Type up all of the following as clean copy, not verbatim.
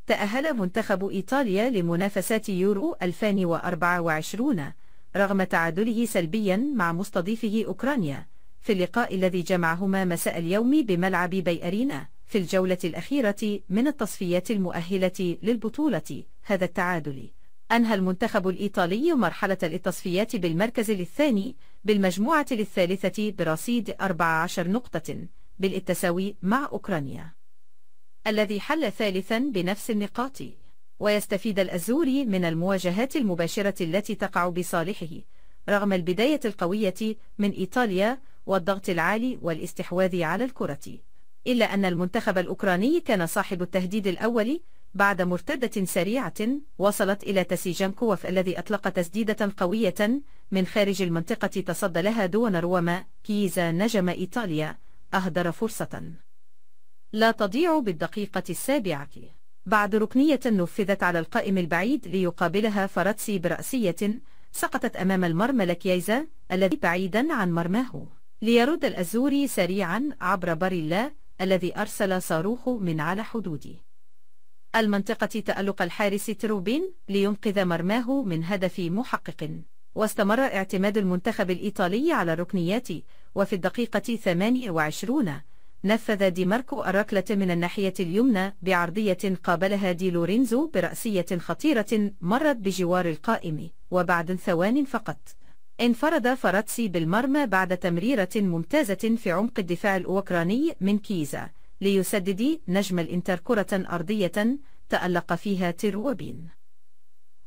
تأهل منتخب إيطاليا لمنافسات يورو 2024 رغم تعادله سلبيا مع مستضيفه أوكرانيا في اللقاء الذي جمعهما مساء اليوم بملعب بي أرينا في الجولة الأخيرة من التصفيات المؤهلة للبطولة. هذا التعادل أنهى المنتخب الإيطالي مرحلة التصفيات بالمركز الثاني بالمجموعة الثالثة برصيد 14 نقطة بالتساوي مع أوكرانيا الذي حل ثالثا بنفس النقاط. ويستفيد الأزوري من المواجهات المباشرة التي تقع بصالحه رغم البداية القوية من إيطاليا والضغط العالي والاستحواذ على الكرة، إلا أن المنتخب الأوكراني كان صاحب التهديد الأول بعد مرتدة سريعة وصلت إلى تسيجنكوف الذي أطلق تسديدة قوية من خارج المنطقة تصدى لها دوناروما. كيزا نجم إيطاليا أهدر فرصة لا تضيع بالدقيقة السابعة بعد ركنية نفذت على القائم البعيد ليقابلها فراتسي برأسية سقطت أمام المرمى لكيزا الذي بعيدا عن مرماه ليرد الأزوري سريعا عبر باريلا الذي أرسل صاروخ من على حدود المنطقة تألق الحارس تروبين لينقذ مرماه من هدف محقق. واستمر اعتماد المنتخب الإيطالي على الركنيات، وفي الدقيقة 28 نفذ دي ماركو الركلة من الناحية اليمنى بعرضية قابلها دي لورينزو برأسية خطيرة مرت بجوار القائم، وبعد ثوان فقط انفرد فراتسي بالمرمى بعد تمريرة ممتازة في عمق الدفاع الأوكراني من كيزا ليسدد نجم الإنتر كرة أرضية تألق فيها تروبين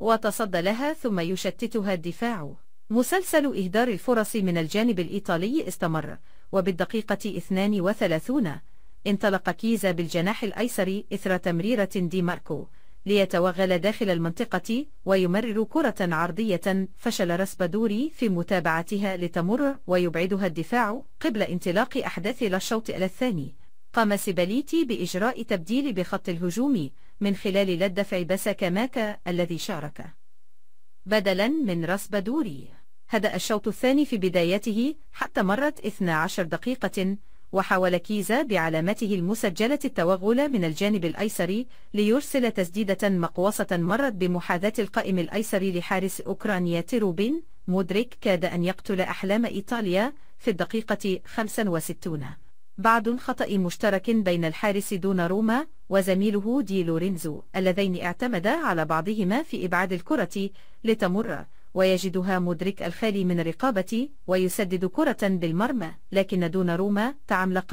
وتصدى لها ثم يشتتها الدفاع. مسلسل إهدار الفرص من الجانب الإيطالي استمر، وبالدقيقة 32 انطلق كيزا بالجناح الأيسر إثر تمريرة دي ماركو ليتوغل داخل المنطقة ويمرر كرة عرضية فشل راسبادوري في متابعتها لتمر ويبعدها الدفاع. قبل انطلاق أحداث الشوط الثاني قام سيباليتي بإجراء تبديل بخط الهجوم من خلال الدفع بساكاماكا الذي شارك بدلا من راسبادوري. هدأ الشوط الثاني في بدايته حتى مرت 12 دقيقة، وحاول كيزا بعلامته المسجلة التوغل من الجانب الأيسر ليرسل تسديدة مقوصة مرت بمحاذاة القائم الأيسر لحارس أوكرانيا تروبين. مودريك كاد أن يقتل أحلام إيطاليا في الدقيقة 65 بعد خطأ مشترك بين الحارس دوناروما وزميله دي لورينزو اللذين اعتمدا على بعضهما في إبعاد الكرة لتمر، ويجدها مودريك الخالي من الرقابة ويسدد كرة بالمرمى، لكن دوناروما تعملق